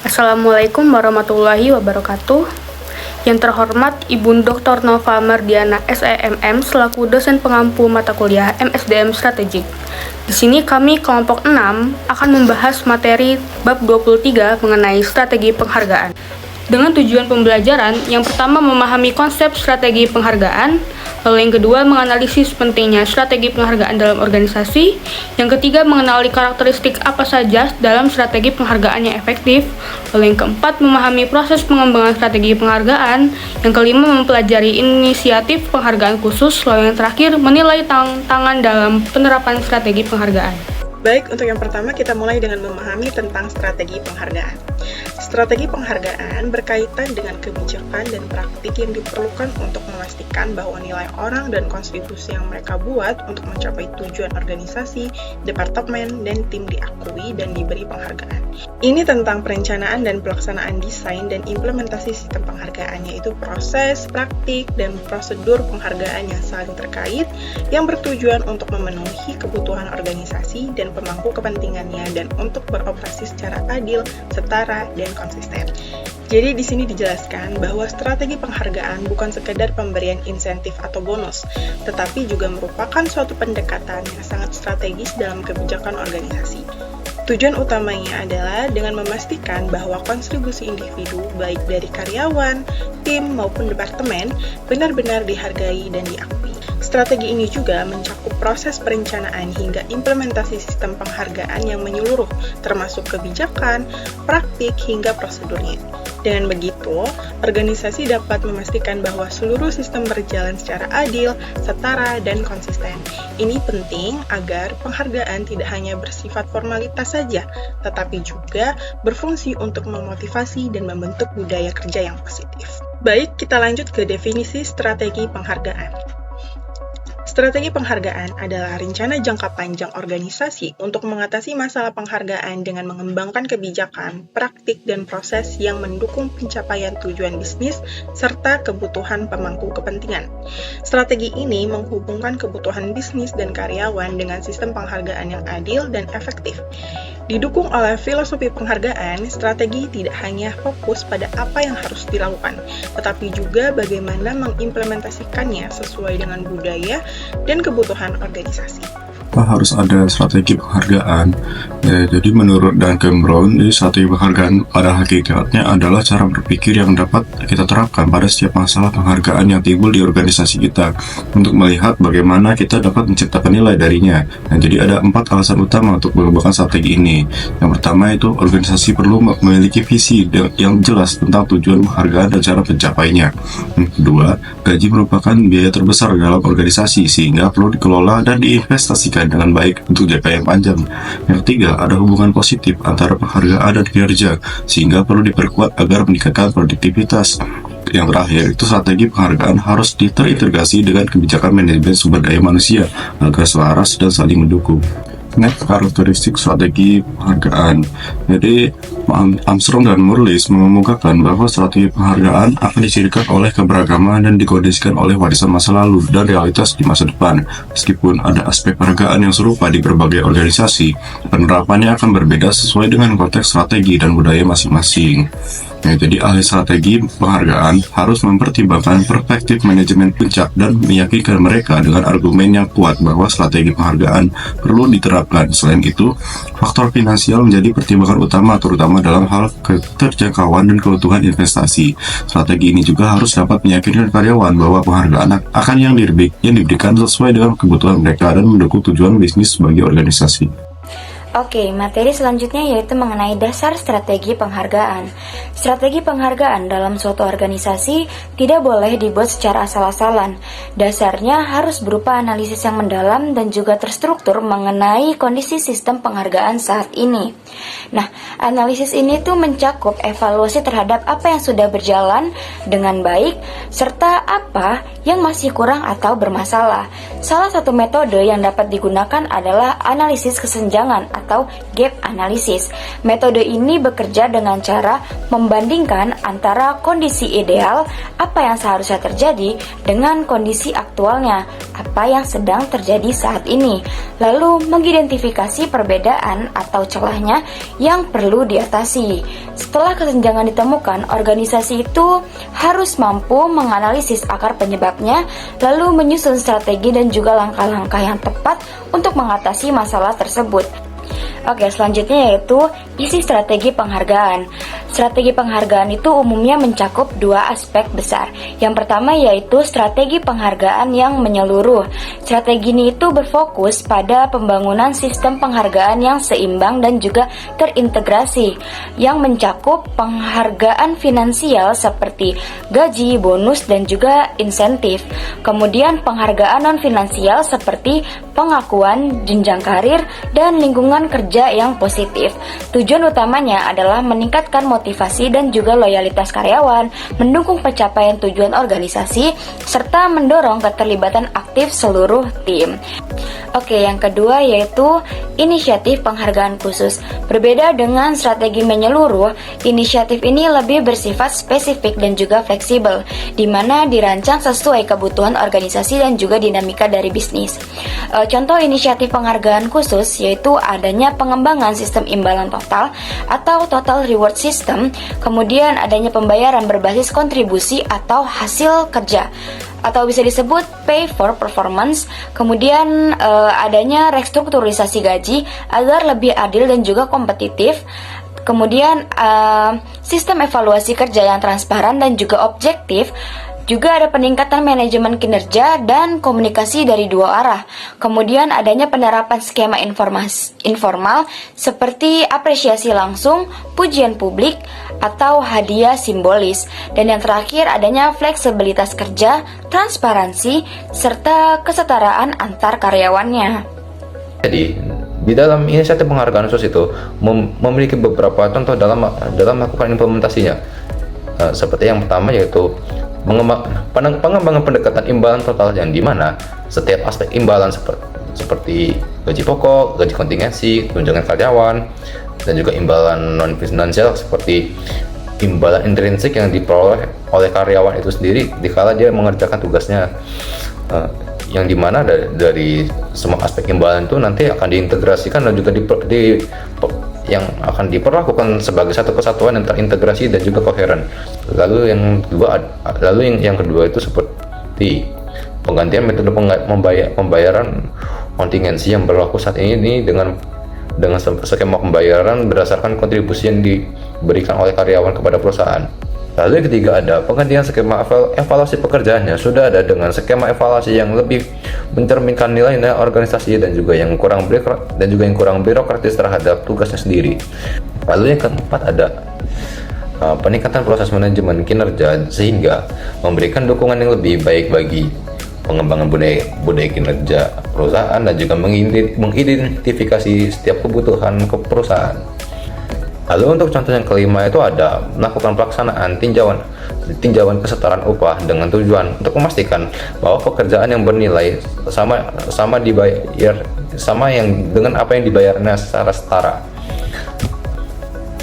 Assalamualaikum warahmatullahi wabarakatuh. Yang terhormat Ibu Dr. Nova Mardiana SEMM selaku dosen pengampu mata kuliah MSDM Strategik. Di sini kami kelompok 6 akan membahas materi bab 23 mengenai strategi penghargaan. Dengan tujuan pembelajaran, yang pertama memahami konsep strategi penghargaan, lalu yang kedua menganalisis pentingnya strategi penghargaan dalam organisasi, yang ketiga mengenali karakteristik apa saja dalam strategi penghargaan yang efektif, lalu yang keempat memahami proses pengembangan strategi penghargaan, yang kelima mempelajari inisiatif penghargaan khusus, lalu yang terakhir menilai tantangan dalam penerapan strategi penghargaan. Baik, untuk yang pertama kita mulai dengan memahami tentang strategi penghargaan. Strategi penghargaan berkaitan dengan kebijakan dan praktik yang diperlukan untuk memastikan bahwa nilai orang dan kontribusi yang mereka buat untuk mencapai tujuan organisasi, departemen, dan tim diakui dan diberi penghargaan. Ini tentang perencanaan dan pelaksanaan desain dan implementasi sistem penghargaan, yaitu proses, praktik, dan prosedur penghargaan yang saling terkait yang bertujuan untuk memenuhi kebutuhan organisasi dan pemangku kepentingannya dan untuk beroperasi secara adil, setara, dan konsisten. Jadi di sini dijelaskan bahwa strategi penghargaan bukan sekedar pemberian insentif atau bonus, tetapi juga merupakan suatu pendekatan yang sangat strategis dalam kebijakan organisasi. Tujuan utamanya adalah dengan memastikan bahwa kontribusi individu, baik dari karyawan, tim, maupun departemen, benar-benar dihargai dan diakui. Strategi ini juga mencakup proses perencanaan hingga implementasi sistem penghargaan yang menyeluruh, termasuk kebijakan, praktik, hingga prosedurnya. Dengan begitu, organisasi dapat memastikan bahwa seluruh sistem berjalan secara adil, setara, dan konsisten. Ini penting agar penghargaan tidak hanya bersifat formalitas saja, tetapi juga berfungsi untuk memotivasi dan membentuk budaya kerja yang positif. Baik, kita lanjut ke definisi strategi penghargaan. Strategi penghargaan adalah rencana jangka panjang organisasi untuk mengatasi masalah penghargaan dengan mengembangkan kebijakan, praktik, dan proses yang mendukung pencapaian tujuan bisnis serta kebutuhan pemangku kepentingan. Strategi ini menghubungkan kebutuhan bisnis dan karyawan dengan sistem penghargaan yang adil dan efektif. Didukung oleh filosofi penghargaan, strategi tidak hanya fokus pada apa yang harus dilakukan, tetapi juga bagaimana mengimplementasikannya sesuai dengan budaya dan kebutuhan organisasi. Harus ada strategi penghargaan. Jadi menurut Duncan Brown, strategi penghargaan pada hakikatnya adalah cara berpikir yang dapat kita terapkan pada setiap masalah penghargaan yang timbul di organisasi kita untuk melihat bagaimana kita dapat menciptakan nilai darinya. Nah, jadi ada 4 alasan utama untuk mengembangkan strategi ini. Yang pertama itu organisasi perlu memiliki visi yang jelas tentang tujuan penghargaan dan cara pencapaiannya. Yang kedua, gaji merupakan biaya terbesar dalam organisasi sehingga perlu dikelola dan diinvestasikan dengan baik untuk jangka yang panjang. Yang ketiga, ada hubungan positif antara penghargaan dan kinerja, sehingga perlu diperkuat agar meningkatkan produktivitas. Yang terakhir, itu strategi penghargaan harus terintegrasi dengan kebijakan manajemen sumber daya manusia agar selaras dan saling mendukung. Next, karakteristik strategi penghargaan. Jadi, Armstrong dan Murlis mengemukakan bahwa strategi penghargaan akan dicirikan oleh keberagaman dan dikondisikan oleh warisan masa lalu dan realitas di masa depan. Meskipun ada aspek penghargaan yang serupa di berbagai organisasi, penerapannya akan berbeda sesuai dengan konteks strategi dan budaya masing-masing. Jadi ahli strategi penghargaan harus mempertimbangkan perspektif manajemen puncak dan meyakinkan mereka dengan argumen yang kuat bahwa strategi penghargaan perlu diterapkan. Selain itu, faktor finansial menjadi pertimbangan utama terutama dalam hal keterjangkauan dan keutuhan investasi. Strategi ini juga harus dapat meyakinkan karyawan bahwa penghargaan akan yang diberikan sesuai dengan kebutuhan mereka dan mendukung tujuan bisnis bagi organisasi. Oke, materi selanjutnya yaitu mengenai dasar strategi penghargaan. Strategi penghargaan dalam suatu organisasi tidak boleh dibuat secara asal-asalan. Dasarnya harus berupa analisis yang mendalam dan juga terstruktur mengenai kondisi sistem penghargaan saat ini. Nah, analisis ini tuh mencakup evaluasi terhadap apa yang sudah berjalan dengan baik, serta apa yang masih kurang atau bermasalah. Salah satu metode yang dapat digunakan adalah analisis kesenjangan atau gap analysis. Metode ini bekerja dengan cara membandingkan antara kondisi ideal, apa yang seharusnya terjadi, dengan kondisi aktualnya, apa yang sedang terjadi saat ini, lalu mengidentifikasi perbedaan atau celahnya yang perlu diatasi. Setelah kesenjangan ditemukan, organisasi itu harus mampu menganalisis akar penyebabnya, lalu menyusun strategi dan juga langkah-langkah yang tepat untuk mengatasi masalah tersebut. Oke, selanjutnya yaitu isi strategi penghargaan. Strategi penghargaan itu umumnya mencakup dua aspek besar. Yang pertama yaitu strategi penghargaan yang menyeluruh. Strategi ini itu berfokus pada pembangunan sistem penghargaan yang seimbang dan juga terintegrasi, yang mencakup penghargaan finansial seperti gaji, bonus, dan juga insentif. Kemudian penghargaan non-finansial seperti pengakuan, jenjang karir, dan lingkungan kerja yang positif. Tujuan utamanya adalah meningkatkan motivasi dan juga loyalitas karyawan, mendukung pencapaian tujuan organisasi, serta mendorong keterlibatan aktif seluruh tim. Oke, yang kedua yaitu inisiatif penghargaan khusus. Berbeda dengan strategi menyeluruh, inisiatif ini lebih bersifat spesifik dan juga fleksibel, di mana dirancang sesuai kebutuhan organisasi dan juga dinamika dari bisnis. Contoh inisiatif penghargaan khusus yaitu adanya pengembangan sistem imbalan total atau total reward system, kemudian adanya pembayaran berbasis kontribusi atau hasil kerja, atau bisa disebut pay for performance. Kemudian adanya restrukturisasi gaji agar lebih adil dan juga kompetitif. Kemudian sistem evaluasi kerja yang transparan dan juga objektif. Juga ada peningkatan manajemen kinerja dan komunikasi dari dua arah. Kemudian adanya penerapan skema informal seperti apresiasi langsung, pujian publik, atau hadiah simbolis. Dan yang terakhir adanya fleksibilitas kerja, transparansi, serta kesetaraan antar karyawannya. Jadi, di dalam inisiatif penghargaan khusus itu memiliki beberapa contoh dalam melakukan implementasinya. Seperti yang pertama yaitu pengembangan pendekatan imbalan total, yang dimana setiap aspek imbalan seperti gaji pokok, gaji kontingensi, tunjangan karyawan, dan juga imbalan non finansial seperti imbalan intrinsik yang diperoleh oleh karyawan itu sendiri dikala dia mengerjakan tugasnya, yang dimana dari semua aspek imbalan itu nanti akan diintegrasikan dan juga yang akan diperlakukan sebagai satu kesatuan yang terintegrasi dan juga koheren. Lalu yang kedua itu seperti penggantian metode pembayaran kontingensi yang berlaku saat ini dengan skema pembayaran berdasarkan kontribusi yang diberikan oleh karyawan kepada perusahaan. Lalu yang ketiga ada penggantian skema evaluasi pekerjaannya, sudah ada dengan skema evaluasi yang lebih mencerminkan nilai-nilai organisasi dan juga yang kurang birokratis terhadap tugasnya sendiri. Lalu yang keempat ada peningkatan proses manajemen kinerja sehingga memberikan dukungan yang lebih baik bagi pengembangan budaya kinerja perusahaan dan juga mengidentifikasi setiap kebutuhan perusahaan. Lalu untuk contoh yang kelima itu ada melakukan pelaksanaan tinjauan kesetaraan upah dengan tujuan untuk memastikan bahwa pekerjaan yang bernilai sama yang dengan apa yang dibayarnya secara setara.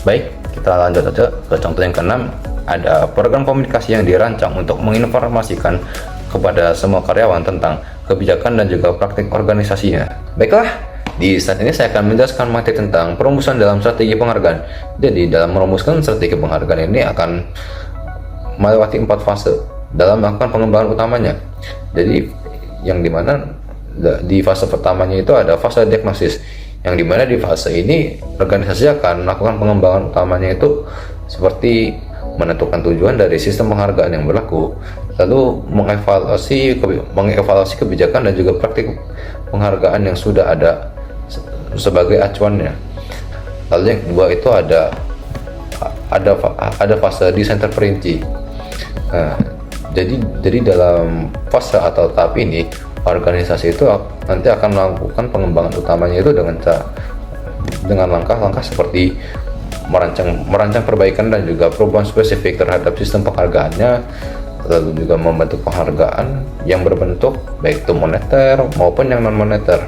Baik, kita lanjut saja ke contoh yang keenam. Ada program komunikasi yang dirancang untuk menginformasikan kepada semua karyawan tentang kebijakan dan juga praktik organisasinya. Baiklah, di saat ini saya akan menjelaskan materi tentang perumusan dalam strategi penghargaan. Jadi dalam merumuskan strategi penghargaan ini akan melewati 4 fase dalam melakukan pengembangan utamanya. Jadi yang dimana di fase pertamanya itu ada fase diagnosis, yang dimana di fase ini organisasi akan melakukan pengembangan utamanya itu seperti menentukan tujuan dari sistem penghargaan yang berlaku, lalu mengevaluasi kebijakan dan juga praktik penghargaan yang sudah ada sebagai acuannya. Lalu yang kedua itu ada fase desain terperinci. Nah, jadi dalam fase atau tahap ini organisasi itu nanti akan melakukan pengembangan utamanya itu dengan langkah-langkah seperti merancang perbaikan dan juga perubahan spesifik terhadap sistem penghargaannya, lalu juga membentuk penghargaan yang berbentuk baik itu moneter maupun yang non moneter.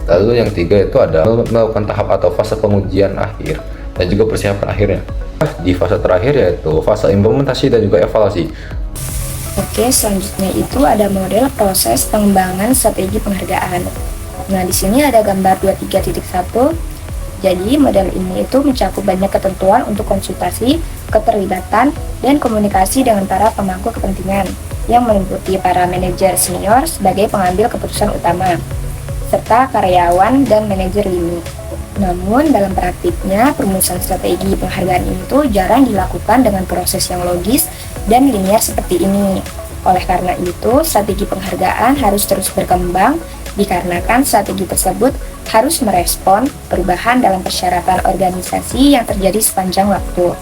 Lalu yang tiga itu ada melakukan tahap atau fase pengujian akhir dan juga persiapan akhirnya. Di fase terakhir yaitu fase implementasi dan juga evaluasi. Oke, selanjutnya itu ada model proses pengembangan strategi penghargaan. Nah, di sini ada gambar 23.1. Jadi, model ini itu mencakup banyak ketentuan untuk konsultasi, keterlibatan, dan komunikasi dengan para pemangku kepentingan yang meliputi para manajer senior sebagai pengambil keputusan utama, serta karyawan dan manajer lini. Namun, dalam praktiknya, perumusan strategi penghargaan itu jarang dilakukan dengan proses yang logis dan linear seperti ini. Oleh karena itu, strategi penghargaan harus terus berkembang, dikarenakan strategi tersebut harus merespon perubahan dalam persyaratan organisasi yang terjadi sepanjang waktu.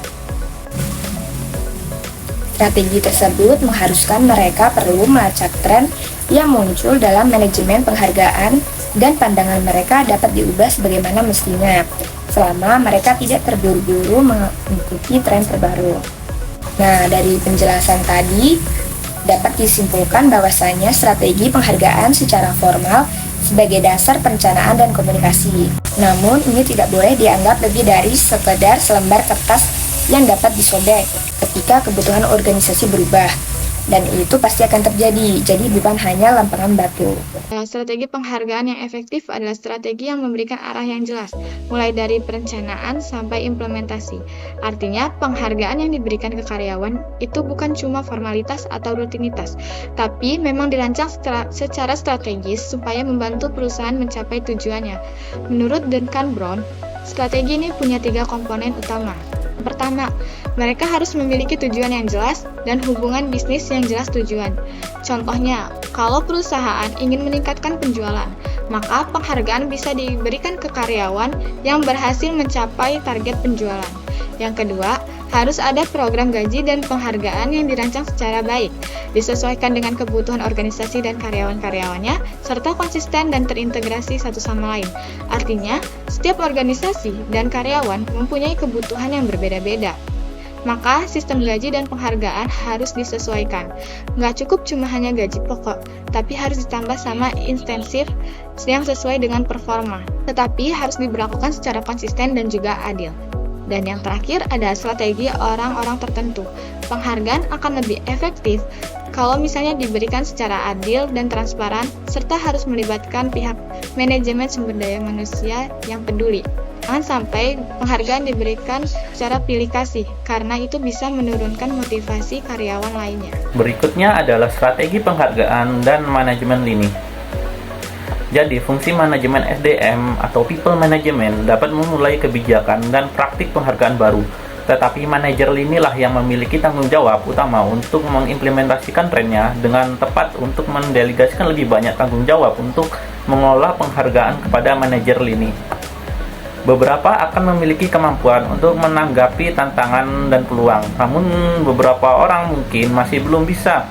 Strategi tersebut mengharuskan mereka perlu melacak tren yang muncul dalam manajemen penghargaan dan pandangan mereka dapat diubah sebagaimana mestinya, selama mereka tidak terburu-buru mengikuti tren terbaru. Nah, dari penjelasan tadi, dapat disimpulkan bahwasanya strategi penghargaan secara formal sebagai dasar perencanaan dan komunikasi. Namun, ini tidak boleh dianggap lebih dari sekedar selembar kertas yang dapat disobek ketika kebutuhan organisasi berubah. Dan itu pasti akan terjadi, jadi bukan hanya lempengan batu. Strategi penghargaan yang efektif adalah strategi yang memberikan arah yang jelas, mulai dari perencanaan sampai implementasi. Artinya, penghargaan yang diberikan ke karyawan itu bukan cuma formalitas atau rutinitas, tapi memang dirancang secara strategis supaya membantu perusahaan mencapai tujuannya. Menurut Duncan Brown, strategi ini punya 3 komponen utama. Pertama, mereka harus memiliki tujuan yang jelas dan hubungan bisnis yang jelas tujuan. Contohnya, kalau perusahaan ingin meningkatkan penjualan, maka penghargaan bisa diberikan ke karyawan yang berhasil mencapai target penjualan. Yang kedua, harus ada program gaji dan penghargaan yang dirancang secara baik, disesuaikan dengan kebutuhan organisasi dan karyawan-karyawannya, serta konsisten dan terintegrasi satu sama lain. Artinya, setiap organisasi dan karyawan mempunyai kebutuhan yang berbeda-beda. Maka, sistem gaji dan penghargaan harus disesuaikan. Nggak cukup cuma hanya gaji pokok, tapi harus ditambah sama insentif yang sesuai dengan performa. Tetapi harus diberlakukan secara konsisten dan juga adil. Dan yang terakhir ada strategi orang-orang tertentu. Penghargaan akan lebih efektif kalau misalnya diberikan secara adil dan transparan, serta harus melibatkan pihak manajemen sumber daya manusia yang peduli. Jangan sampai penghargaan diberikan secara pilih kasih, karena itu bisa menurunkan motivasi karyawan lainnya. Berikutnya adalah strategi penghargaan dan manajemen lini. Jadi, fungsi manajemen SDM atau people management dapat memulai kebijakan dan praktik penghargaan baru. Tetapi manajer linilah yang memiliki tanggung jawab utama untuk mengimplementasikan trennya dengan tepat untuk mendelegasikan lebih banyak tanggung jawab untuk mengelola penghargaan kepada manajer lini. Beberapa akan memiliki kemampuan untuk menanggapi tantangan dan peluang, namun beberapa orang mungkin masih belum bisa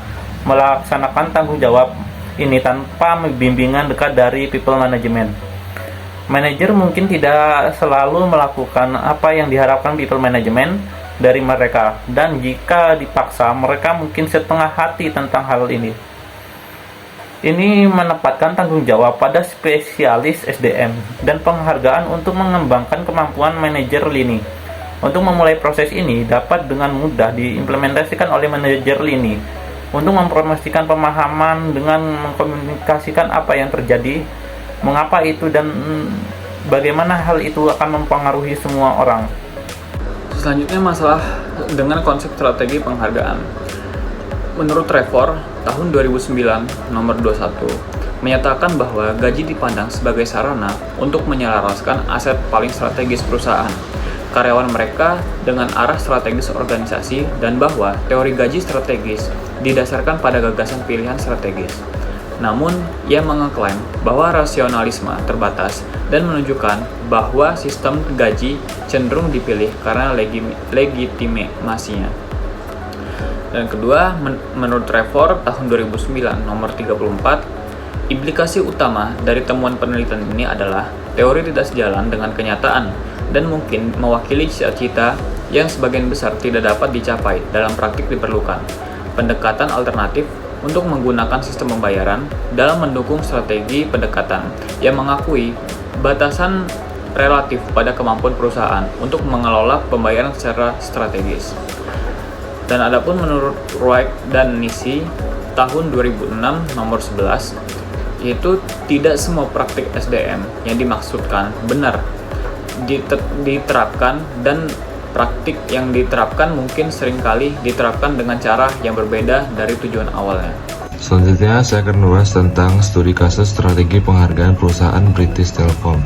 melaksanakan tanggung jawab ini tanpa bimbingan dekat dari people management. Manajer mungkin tidak selalu melakukan apa yang diharapkan people management dari mereka, dan jika dipaksa, mereka mungkin setengah hati tentang hal ini. Ini menempatkan tanggung jawab pada spesialis SDM dan penghargaan untuk mengembangkan kemampuan manajer lini. Untuk memulai proses ini dapat dengan mudah diimplementasikan oleh manajer lini untuk mempromosikan pemahaman dengan mengkomunikasikan apa yang terjadi, mengapa itu, dan bagaimana hal itu akan mempengaruhi semua orang. Selanjutnya masalah dengan konsep strategi penghargaan. Menurut Trevor, tahun 2009 nomor 21 menyatakan bahwa gaji dipandang sebagai sarana untuk menyelaraskan aset paling strategis perusahaan, karyawan mereka dengan arah strategis organisasi, dan bahwa teori gaji strategis didasarkan pada gagasan pilihan strategis. Namun, ia mengklaim bahwa rasionalisme terbatas dan menunjukkan bahwa sistem gaji cenderung dipilih karena legitimasinya. Dan kedua, menurut Trevor tahun 2009 nomor 34, implikasi utama dari temuan penelitian ini adalah teori tidak sejalan dengan kenyataan dan mungkin mewakili cita-cita yang sebagian besar tidak dapat dicapai dalam praktik. Diperlukan pendekatan alternatif untuk menggunakan sistem pembayaran dalam mendukung strategi pendekatan yang mengakui batasan relatif pada kemampuan perusahaan untuk mengelola pembayaran secara strategis. Dan adapun menurut Wright dan Nisi tahun 2006 nomor 11, yaitu tidak semua praktik SDM yang dimaksudkan benar diterapkan, dan praktik yang diterapkan mungkin seringkali diterapkan dengan cara yang berbeda dari tujuan awalnya. Selanjutnya saya akan membahas tentang studi kasus strategi penghargaan perusahaan British Telecom.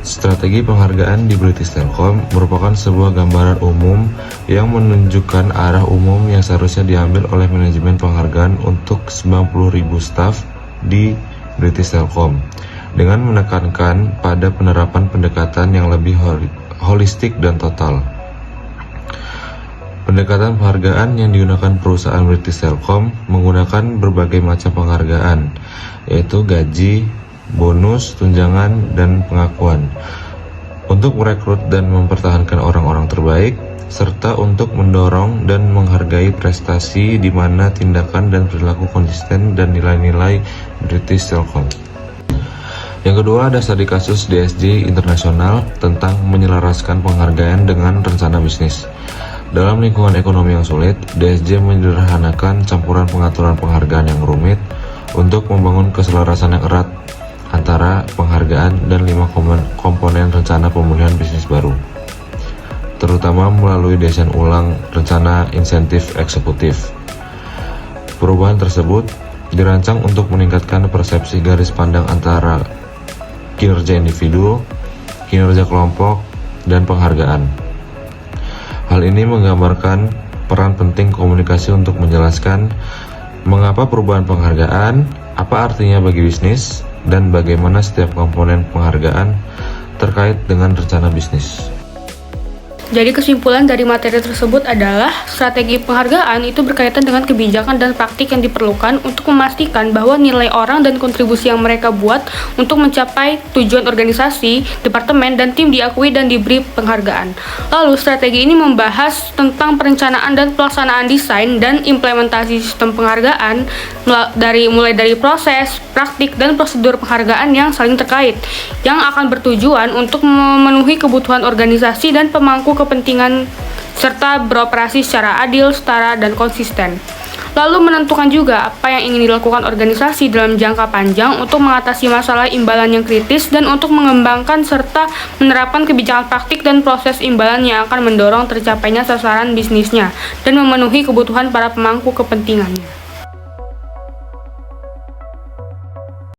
Strategi penghargaan di British Telecom merupakan sebuah gambaran umum yang menunjukkan arah umum yang seharusnya diambil oleh manajemen penghargaan untuk 90.000 staf di British Telecom, dengan menekankan pada penerapan pendekatan yang lebih holistik dan total. Pendekatan penghargaan yang digunakan perusahaan British Telecom menggunakan berbagai macam penghargaan, yaitu gaji, bonus, tunjangan, dan pengakuan, untuk merekrut dan mempertahankan orang-orang terbaik, serta untuk mendorong dan menghargai prestasi di mana tindakan dan perilaku konsisten dan nilai-nilai British Telecom. Yang kedua ada studi kasus DSJ Internasional tentang menyelaraskan penghargaan dengan rencana bisnis. Dalam lingkungan ekonomi yang sulit, DSJ menyederhanakan campuran pengaturan penghargaan yang rumit untuk membangun keselarasan yang erat antara penghargaan dan 5 komponen rencana pemulihan bisnis baru, terutama melalui desain ulang rencana insentif eksekutif. Perubahan tersebut dirancang untuk meningkatkan persepsi garis pandang antara kinerja individu, kinerja kelompok, dan penghargaan. Hal ini menggambarkan peran penting komunikasi untuk menjelaskan mengapa perubahan penghargaan, apa artinya bagi bisnis, dan bagaimana setiap komponen penghargaan terkait dengan rencana bisnis. Jadi kesimpulan dari materi tersebut adalah strategi penghargaan itu berkaitan dengan kebijakan dan praktik yang diperlukan untuk memastikan bahwa nilai orang dan kontribusi yang mereka buat untuk mencapai tujuan organisasi, departemen, dan tim diakui dan diberi penghargaan. Lalu strategi ini membahas tentang perencanaan dan pelaksanaan desain dan implementasi sistem penghargaan mulai dari proses, praktik, dan prosedur penghargaan yang saling terkait, yang akan bertujuan untuk memenuhi kebutuhan organisasi dan pemangku kepentingan serta beroperasi secara adil, setara, dan konsisten. Lalu menentukan juga apa yang ingin dilakukan organisasi dalam jangka panjang untuk mengatasi masalah imbalan yang kritis dan untuk mengembangkan serta menerapkan kebijakan praktik dan proses imbalan yang akan mendorong tercapainya sasaran bisnisnya dan memenuhi kebutuhan para pemangku kepentingannya.